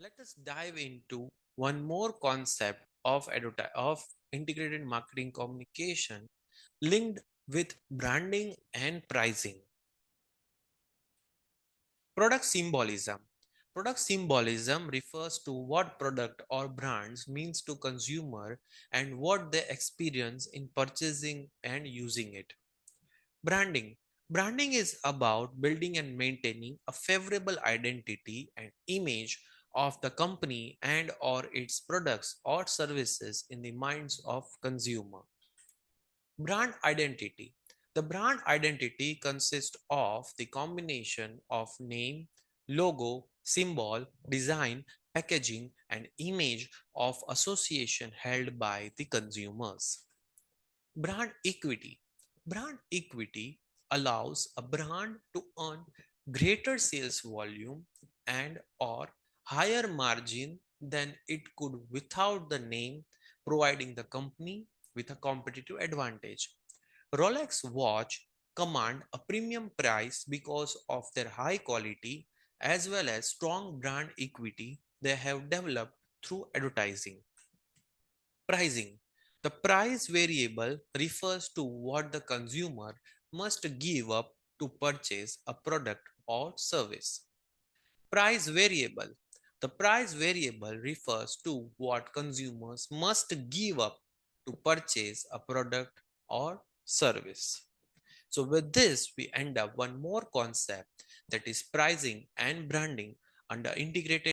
Let us dive into one more concept of integrated marketing communication linked with branding and pricing. Product symbolism. Product symbolism refers to what product or brands means to consumer and what they experience in purchasing and using it. Branding. Branding is about building and maintaining a favorable identity and image of the company and or its products or services in the minds of consumer. Brand identity. The brand identity consists of the combination of name, logo, symbol, design, packaging, and image of association held by the consumers. Brand equity. Brand equity allows a brand to earn greater sales volume and or higher margin than it could without the name, providing the company with a competitive advantage. Rolex watch command a premium price because of their high quality as well as strong brand equity they have developed through advertising. Pricing. The price variable refers to what the consumer must give up to purchase a product or service. Price variable. The price variable refers to what consumers must give up to purchase a product or service. So with this, we end up one more concept, that is pricing and branding under integrated